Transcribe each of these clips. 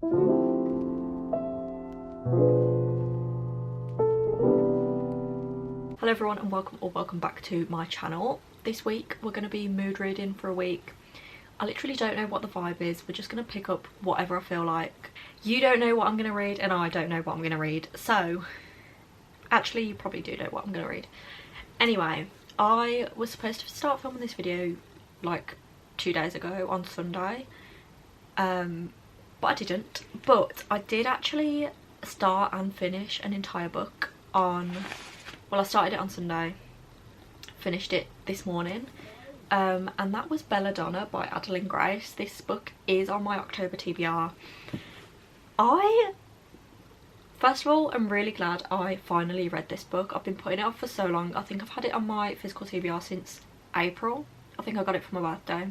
Hello everyone and welcome back to my channel. This week we're going to be mood reading for a week. I literally don't know what the vibe is. We're just going to pick up whatever I feel like. You don't know what I'm going to read and I don't know what I'm going to read. So, actually you probably do know what I'm going to read. Anyway, I was supposed to start filming this video like 2 days ago on Sunday. But I didn't. But I did actually start and finish an entire book on... Well, I started it on Sunday, finished it this morning, and that was Belladonna by Adeline Grace. This book is on my October TBR. First of all, I'm really glad I finally read this book. I've been putting it off for so long. I think I've had it on my physical TBR since April. I think I got it for my birthday.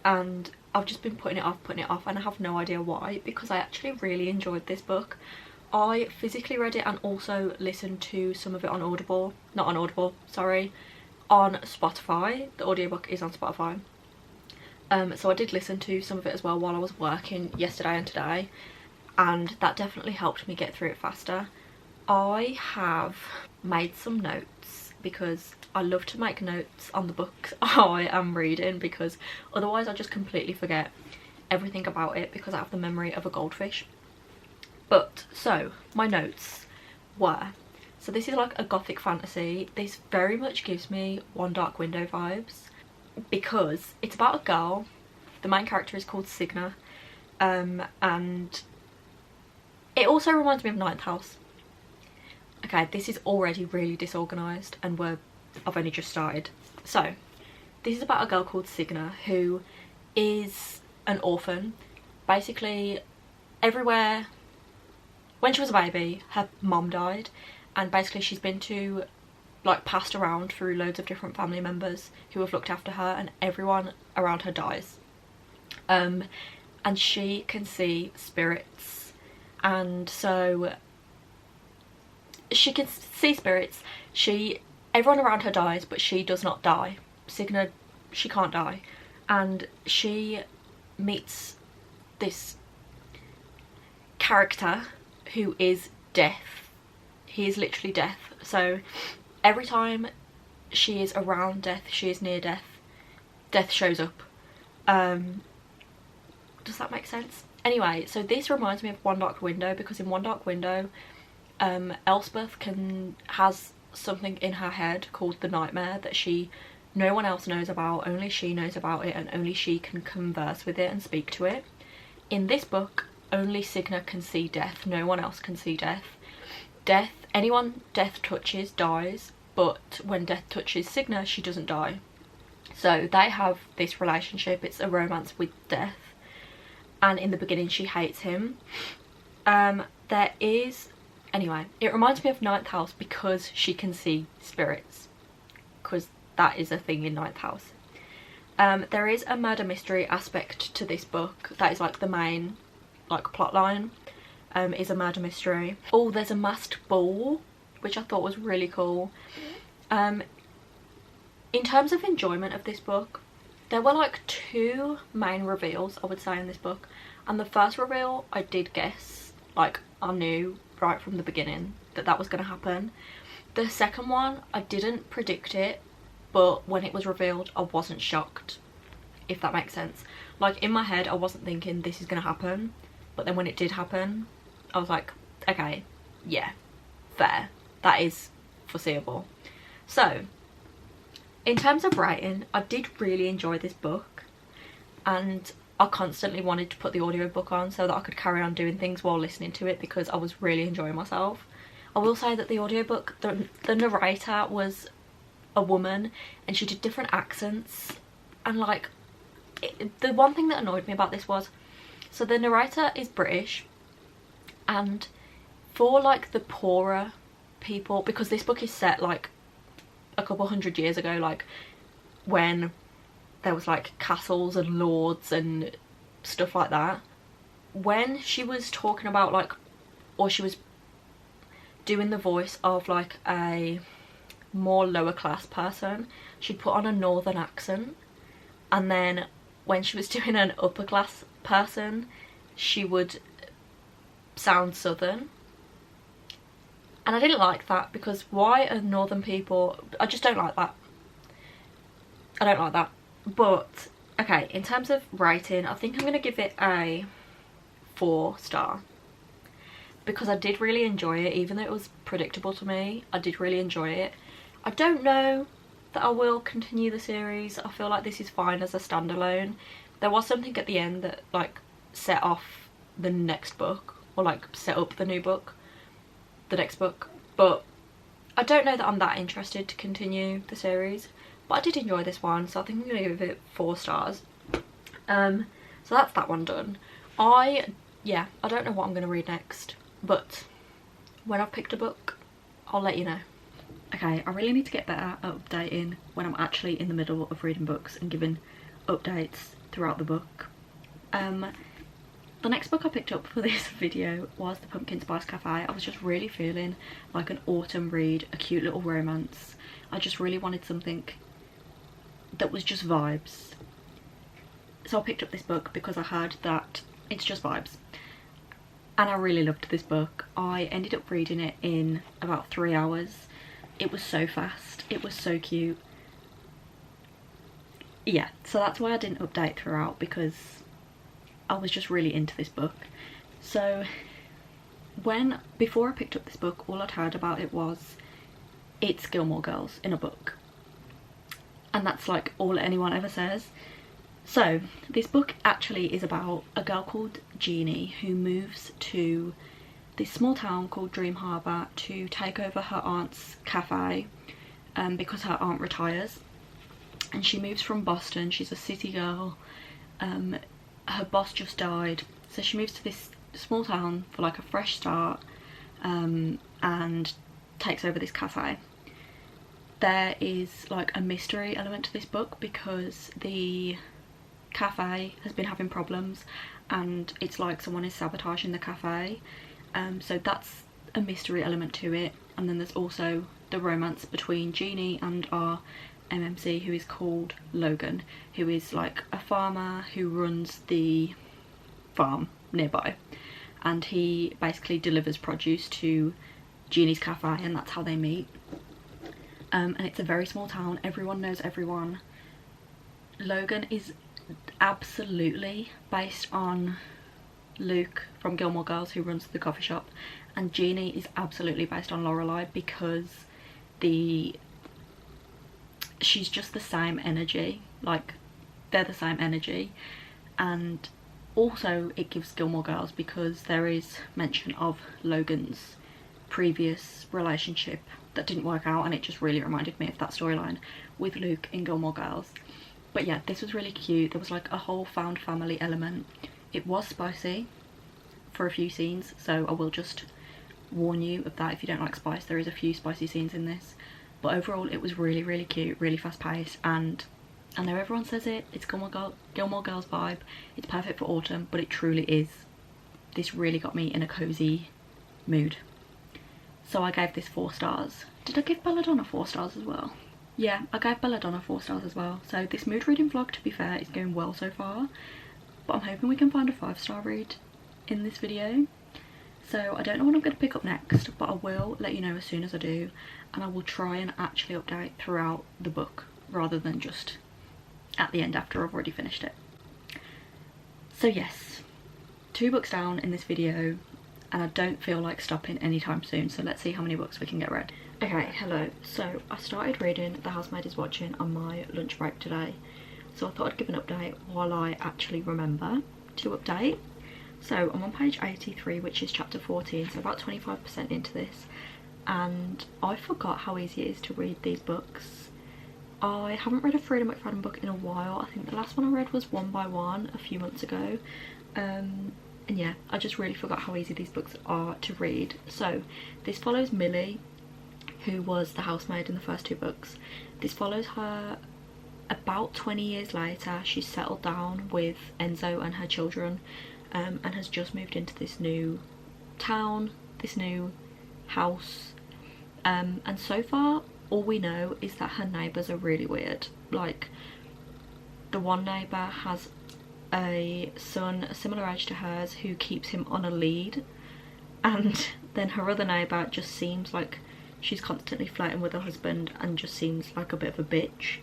And I've just been putting it off, and I have no idea why, because I actually really enjoyed this book. I physically read it and also listened to some of it on Audible. Not on Audible, sorry. On Spotify. The audiobook is on Spotify. So I did listen to some of it as well while I was working yesterday and today. And that definitely helped me get through it faster. I have made some notes because I love to make notes on the books I am reading, because otherwise I just completely forget everything about it because I have the memory of a goldfish. But, so, my notes were, so this is like a gothic fantasy. This very much gives me One Dark Window vibes because it's about a girl. The main character is called Signa, and it also reminds me of Ninth House. Okay, this is already really disorganised and I've only just started. So, this is about a girl called Signa who is an orphan. Basically, everywhere... When she was a baby, her mom died, and basically she's been passed around through loads of different family members who have looked after her, and everyone around her dies. And she can see spirits, and so she can see spirits. Everyone around her dies, but she does not die. Signa, she can't die, and she meets this character who is death. He is literally death. So every time she is around death, she is near death, death shows up. Does that make sense? Anyway, so this reminds me of One Dark Window, because in One Dark Window, Elspeth has something in her head called the Nightmare that no one else knows about. Only she knows about it, and only she can converse with it and speak to it. In this book, only Signa can see death. No one else can see death. Anyone death touches dies, but when death touches Signa, she doesn't die. So they have this relationship. It's a romance with death, and in the beginning she hates him. Anyway, it reminds me of Ninth House because she can see spirits, because that is a thing in Ninth House. There is a murder mystery aspect to this book. That is like the main plot line, is a murder mystery. Oh, there's a masked ball, which I thought was really cool. In terms of enjoyment of this book, there were like 2 main reveals, I would say, in this book. And the first reveal I did guess, like I knew right from the beginning that was going to happen. The second one, I didn't predict it, but when it was revealed I wasn't shocked, if that makes sense. Like in my head I wasn't thinking this is going to happen, but then when it did happen I was like, okay, yeah, fair, that is foreseeable. So in terms of writing, I did really enjoy this book, and I constantly wanted to put the audiobook on so that I could carry on doing things while listening to it, because I was really enjoying myself. I will say that the audiobook, the narrator was a woman, and she did different accents, and like the one thing that annoyed me about this was, so the narrator is British, and for like the poorer people, because this book is set like a couple hundred years ago, like when there was like castles and lords and stuff like that, when she was talking about like, or she was doing the voice of like a more lower class person, she'd put on a northern accent, and then when she was doing an upper class person, she would sounds southern. And I didn't like that, because why are northern people... I just don't like that. I don't like that. But, okay, in terms of rating, I think I'm going to give it a 4-star. Because I did really enjoy it, even though it was predictable to me. I did really enjoy it. I don't know that I will continue the series. I feel like this is fine as a standalone. There was something at the end that like set off the next book, or like set up the new book, the next book, but I don't know that I'm that interested to continue the series. But I did enjoy this one, so I think I'm gonna give it 4 stars. So that's that one done. I don't know what I'm gonna read next, but when I've picked a book, I'll let you know. Okay, I really need to get better at updating when I'm actually in the middle of reading books and giving updates throughout the book. The next book I picked up for this video was The Pumpkin Spice Cafe. I was just really feeling like an autumn read, a cute little romance. I just really wanted something that was just vibes. So I picked up this book because I heard that it's just vibes. And I really loved this book. I ended up reading it in about 3 hours. It was so fast. It was so cute. Yeah, so that's why I didn't update throughout, because I was just really into this book. So before I picked up this book, all I'd heard about it was it's Gilmore Girls in a book. And that's like all anyone ever says. So this book actually is about a girl called Jeannie who moves to this small town called Dream Harbour to take over her aunt's cafe because her aunt retires. And she moves from Boston. She's a city girl. Her boss just died, so she moves to this small town for like a fresh start, and takes over this cafe. There is like a mystery element to this book because the cafe has been having problems and it's like someone is sabotaging the cafe, so that's a mystery element to it. And then there's also the romance between Jeannie and our MMC, who is called Logan, who is like a farmer who runs the farm nearby, and he basically delivers produce to Jeannie's cafe, and that's how they meet. And it's a very small town, everyone knows everyone. Logan is absolutely based on Luke from Gilmore Girls, who runs the coffee shop, and Jeannie is absolutely based on Lorelai because she's just the same energy, like they're the same energy. And also it gives Gilmore Girls because there is mention of Logan's previous relationship that didn't work out, and it just really reminded me of that storyline with Luke in Gilmore Girls. But yeah, this was really cute. There was like a whole found family element. It was spicy for a few scenes, so I will just warn you of that if you don't like spice. There is a few spicy scenes in this, but overall it was really, really cute, really fast paced. And I know everyone says it's Gilmore Girls vibe, it's perfect for autumn, but it truly is. This really got me in a cozy mood. So I gave this 4 stars. Did I give Belladonna 4 stars as well? Yeah, I gave Belladonna 4 stars as well. So this mood reading vlog, to be fair, is going well so far, but I'm hoping we can find a 5-star read in this video. So I don't know what I'm going to pick up next, but I will let you know as soon as I do, and I will try and actually update throughout the book rather than just at the end after I've already finished it. So yes, 2 books down in this video, and I don't feel like stopping anytime soon, so let's see how many books we can get read. Okay, hello. So I started reading The Housemaid is Watching on my lunch break today, so I thought I'd give an update while I actually remember to update. So I'm on page 83, which is chapter 14, so about 25% into this, and I forgot how easy it is to read these books. I haven't read a Freida McFadden book in a while. I think the last one I read was One by One a few months ago. And yeah, I just really forgot how easy these books are to read. So this follows Millie, who was the housemaid in the first 2 books. This follows her about 20 years later. She's settled down with Enzo and her children, and has just moved into this new town, this new house. And so far all we know is that her neighbours are really weird. Like, the one neighbour has a son a similar age to hers who keeps him on a lead, and then her other neighbour just seems like she's constantly flirting with her husband and just seems like a bit of a bitch.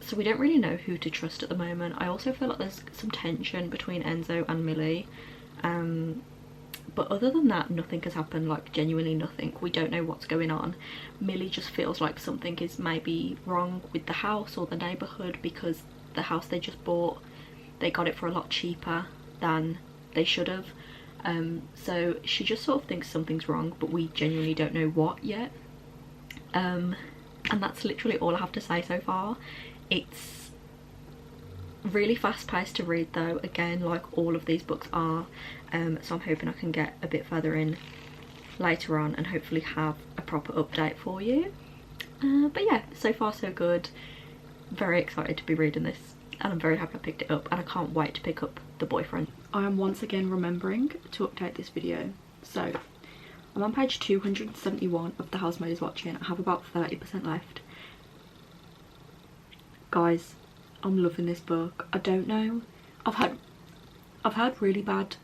So we don't really know who to trust at the moment. I also feel like there's some tension between Enzo and Millie, but other than that, nothing has happened, like genuinely nothing. We don't know what's going on. Millie just feels like something is maybe wrong with the house or the neighbourhood, because the house they just bought, they got it for a lot cheaper than they should have. So she just sort of thinks something's wrong, but we genuinely don't know what yet. And that's literally all I have to say so far. It's really fast paced to read though, again, like all of these books are, so I'm hoping I can get a bit further in later on and hopefully have a proper update for you. But yeah, so far so good. Very excited to be reading this, and I'm very happy I picked it up, and I can't wait to pick up The Boyfriend. I am once again remembering to update this video, so I'm on page 271 of The Housemaid is Watching. I have about 30% left. Guys, I'm loving this book. I don't know, I've heard really bad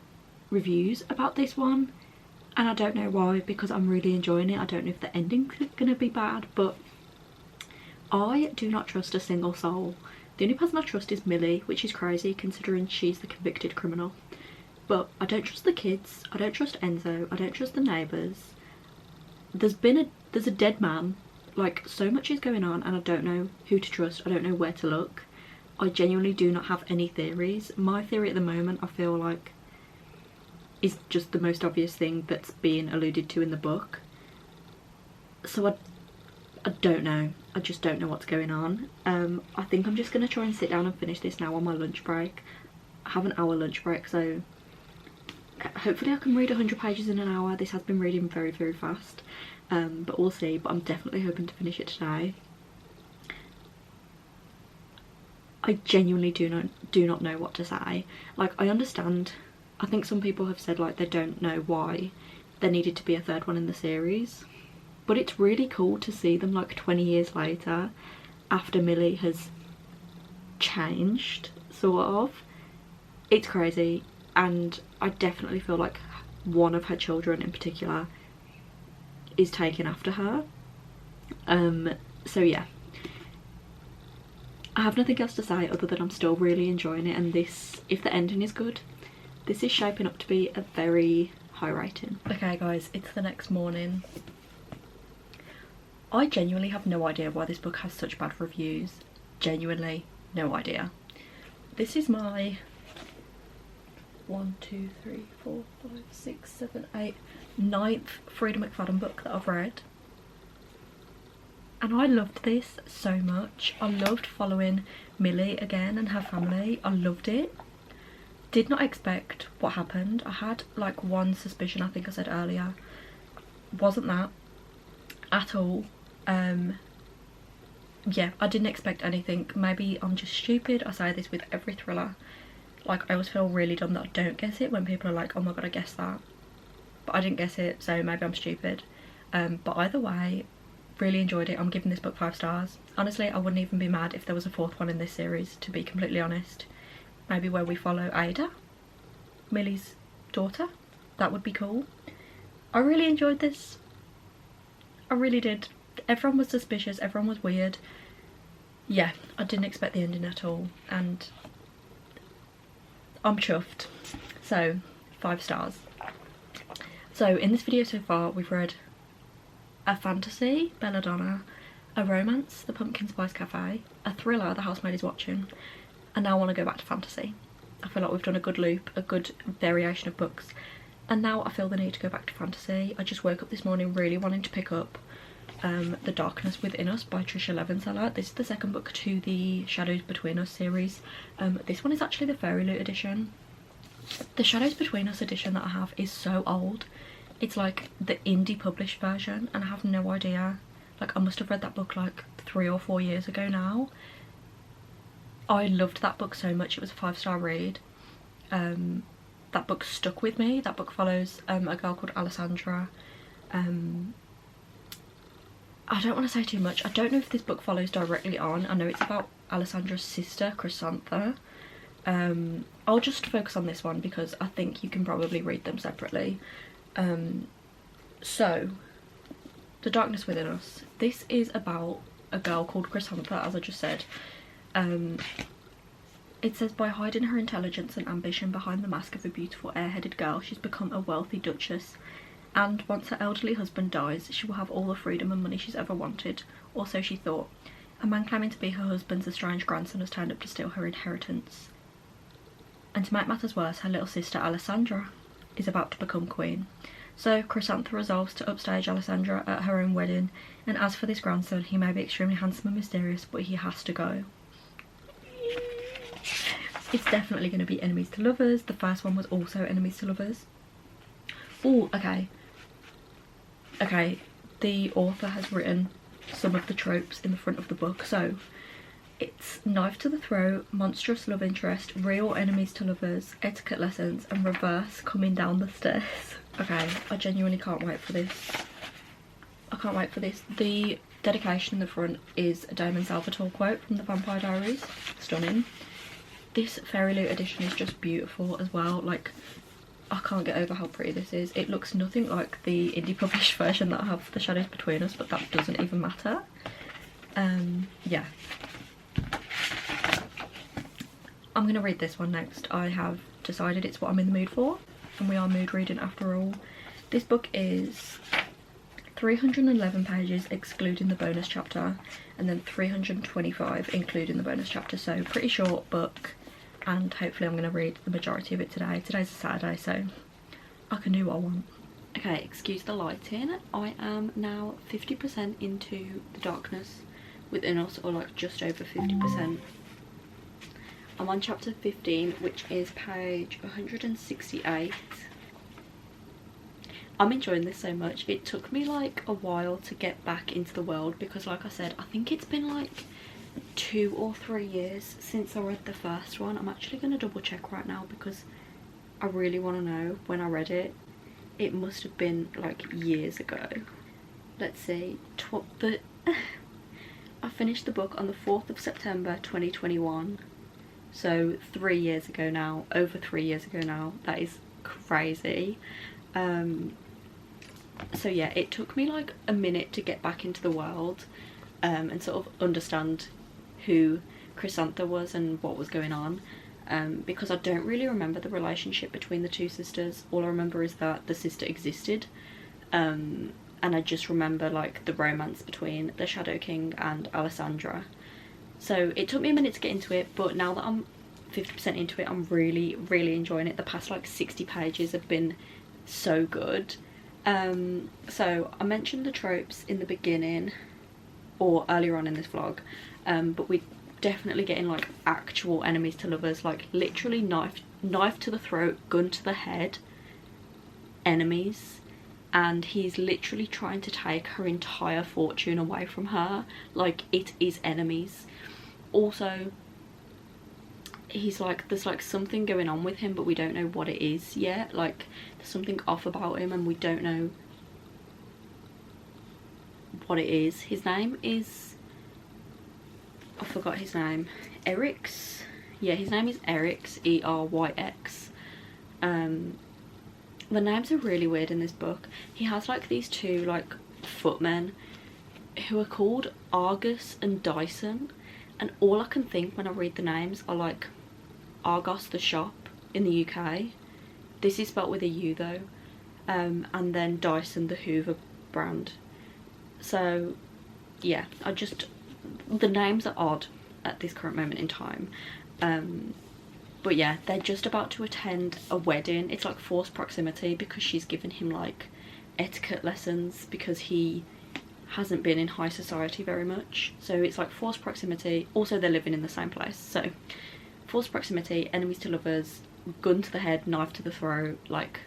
reviews about this one, and I don't know why, because I'm really enjoying it. I don't know if the ending's gonna be bad, but I do not trust a single soul. The only person I trust is Millie, which is crazy considering she's the convicted criminal. But I don't trust the kids, I don't trust Enzo, I don't trust the neighbours. There's a dead man. Like, so much is going on and I don't know who to trust, I don't know where to look. I genuinely do not have any theories. My theory at the moment, I feel like, is just the most obvious thing that's being alluded to in the book. So I don't know. I just don't know what's going on. I think I'm just going to try and sit down and finish this now on my lunch break. I have an hour lunch break, so hopefully I can read 100 pages in an hour. This has been reading very, very fast, but we'll see. But I'm definitely hoping to finish it today. I genuinely do not know what to say. Like, I understand. I think some people have said like they don't know why there needed to be a third one in the series. But it's really cool to see them like 20 years later, after Millie has changed, sort of. It's crazy, and I definitely feel like one of her children in particular is taken after her. So yeah. I have nothing else to say other than I'm still really enjoying it, and this, if the ending is good, this is shaping up to be a very high rating. Okay guys, it's the next morning. I genuinely have no idea why this book has such bad reviews. Genuinely no idea. This is my 9th Freida McFadden book that I've read. And I loved this so much. I loved following Millie again and her family. I loved it. Did not expect what happened. I had like one suspicion, I think I said earlier. Wasn't that at all. Yeah, I didn't expect anything. Maybe I'm just stupid. I say this with every thriller. Like, I always feel really dumb that I don't guess it when people are like, oh my god, I guessed that. But I didn't guess it, so maybe I'm stupid. But either way, really enjoyed it. I'm giving this book 5 stars. Honestly, I wouldn't even be mad if there was a 4th one in this series, to be completely honest. Maybe where we follow Ada, Millie's daughter. That would be cool. I really enjoyed this. I really did. Everyone was suspicious, everyone was weird. Yeah, I didn't expect the ending at all, and I'm chuffed. So 5 stars. So in this video so far we've read a fantasy, Belladonna, a romance, The Pumpkin Spice Cafe, a thriller, The Housemaid is Watching, and now I want to go back to fantasy. I feel like we've done a good loop, a good variation of books, and now I feel the need to go back to fantasy. I just woke up this morning really wanting to pick up The Darkness Within Us by Trisha Levenseller. This is the 2nd book to the Shadows Between Us series. This one is actually the Fairy Loot edition. The Shadows Between Us edition that I have is so old. It's like the indie published version, and I have no idea. Like, I must have read that book like 3 or 4 years ago now. I loved that book so much. It was a 5-star read. That book stuck with me. That book follows a girl called Alessandra. I don't want to say too much. I don't know if this book follows directly on. I know it's about Alessandra's sister, Chrysantha. I'll just focus on this one because I think you can probably read them separately. So, The Darkness Within Us. This is about a girl called Chrysantha, as I just said. It says, by hiding her intelligence and ambition behind the mask of a beautiful airheaded girl, she's become a wealthy duchess. And once her elderly husband dies, she will have all the freedom and money she's ever wanted. Or so she thought. A man claiming to be her husband's estranged grandson has turned up to steal her inheritance. And to make matters worse, her little sister Alessandra is about to become queen. So Chrysantha resolves to upstage Alessandra at her own wedding, and as for this grandson, he may be extremely handsome and mysterious, but he has to go. It's definitely going to be enemies to lovers. The first one was also enemies to lovers. Oh, okay. Okay, the author has written some of the tropes in the front of the book. So it's knife to the throat, monstrous love interest, real enemies to lovers, etiquette lessons, and reverse coming down the stairs. Okay, I genuinely can't wait for this. I can't wait for this. The dedication in the front is a Damon Salvatore quote from the Vampire Diaries. Stunning. This Fairy Loot edition is just beautiful as well. Like, I can't get over how pretty this is. It looks nothing like the indie published version that I have, The Shadows Between Us, but that doesn't even matter. Yeah. I'm going to read this one next. I have decided it's what I'm in the mood for, and we are mood reading after all. This book is 311 pages excluding the bonus chapter, and then 325 including the bonus chapter, so pretty short book, and hopefully I'm going to read the majority of it today. Today's a Saturday, so I can do what I want. Okay, excuse the lighting. I am now 50% into The Darkness Within Us, or like just over 50%. I'm on chapter 15, which is page 168. I'm enjoying this so much. It took me like a while to get back into the world because, like I said, I think it's been like 2 or 3 years since I read the first one. I'm actually going to double check right now because I really want to know when I read it. It must have been like years ago. Let's see. I finished the book on the 4th of September 2021. So 3 years ago now. Over 3 years ago now. That is crazy. So yeah, it took me like a minute to get back into the world and sort of understand who Chrysantha was and what was going on, because I don't really remember the relationship between the two sisters. All I remember is that the sister existed, and I just remember like the romance between the Shadow King and Alessandra. So it took me a minute to get into it, but now that I'm 50% into it, I'm really enjoying it. The past like 60 pages have been so good. So I mentioned the tropes in the beginning or earlier on in this vlog, but we're definitely getting like actual enemies to lovers, like literally knife to the throat, gun to the head enemies, and he's literally trying to take her entire fortune away from her. Like, it is enemies. Also, he's like, there's like something going on with him, but we don't know what it is yet. Like, there's something off about him and we don't know what it is. His name is, I forgot his name. Eryx? Yeah, his name is Eryx, E-R-Y-X. The names are really weird in this book. He has like these two like footmen who are called Argus and Dyson, and all I can think when I read the names are like Argos the shop in the UK. This is spelled with a U though. And then Dyson the Hoover brand. So yeah, the names are odd at this current moment in time. But yeah, they're just about to attend a wedding. It's like forced proximity because she's given him like etiquette lessons because he hasn't been in high society very much. So it's like forced proximity. Also, they're living in the same place. So forced proximity, enemies to lovers, gun to the head, knife to the throat. Like,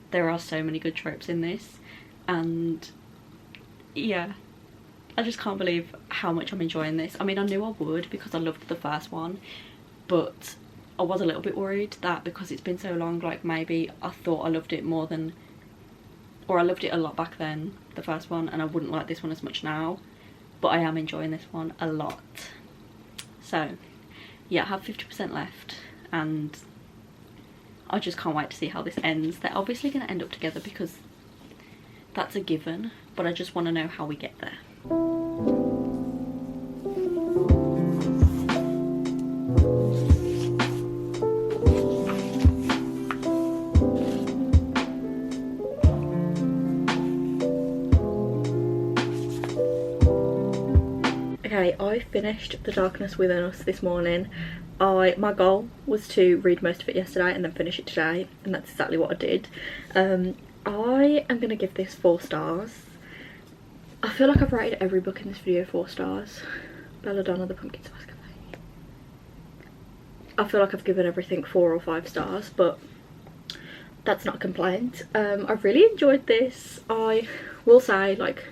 there are so many good tropes in this. And yeah, I just can't believe how much I'm enjoying this. I mean, I knew I would because I loved the first one, but I was a little bit worried that because it's been so long, like maybe I thought I loved it more than, or I loved it a lot back then, the first one, and I wouldn't like this one as much now. But I am enjoying this one a lot. So yeah, I have 50% left, and I just can't wait to see how this ends. They're obviously going to end up together because that's a given, but I just want to know how we get there. Okay, I finished The Darkness Within Us this morning. My goal was to read most of it yesterday and then finish it today, and that's exactly what I did. I am going to give this 4 stars. I feel like I've rated every book in this video 4 stars. Belladonna, The Pumpkin Spice Cafe. I feel like I've given everything 4 or 5 stars, but that's not a complaint. I really enjoyed this. I will say, like,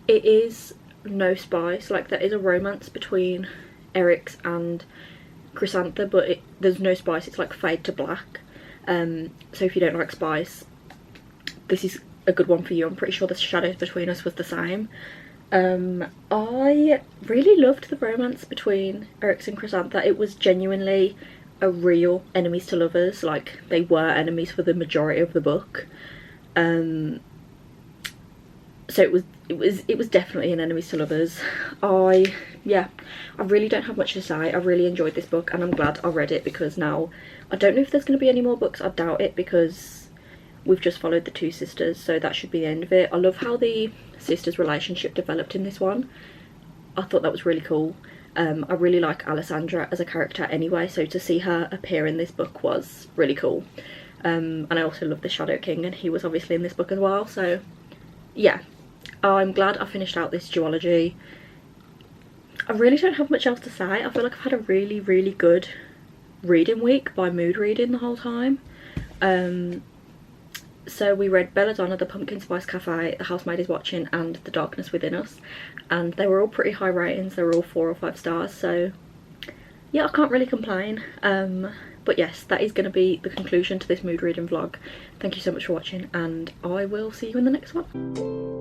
it is no spice. Like, there is a romance between Eryx and Chrysantha, but there's no spice. It's like fade to black. So if you don't like spice, this is a good one for you. I'm pretty sure The Shadows Between Us was the same. I really loved the romance between Eryx and Chrysantha. It was genuinely a real enemies to lovers. Like, they were enemies for the majority of the book. So it was definitely an enemies to lovers. I really don't have much to say. I really enjoyed this book, and I'm glad I read it, because now I don't know if there's going to be any more books. I doubt it, because we've just followed the 2 sisters, so that should be the end of it. I love how the sisters' relationship developed in this one. I thought that was really cool. I really like Alessandra as a character anyway, so to see her appear in this book was really cool. And I also love the Shadow King, and he was obviously in this book as well, so yeah. I'm glad I finished out this duology. I really don't have much else to say. I feel like I've had a really, really good reading week by mood reading the whole time. So we read Belladonna, The Pumpkin Spice Cafe, The Housemaid is Watching, and The Darkness Within Us, and they were all pretty high ratings. They were all 4 or 5 stars, so yeah, I can't really complain. But yes, that is going to be the conclusion to this mood reading vlog. Thank you so much for watching, and I will see you in the next one.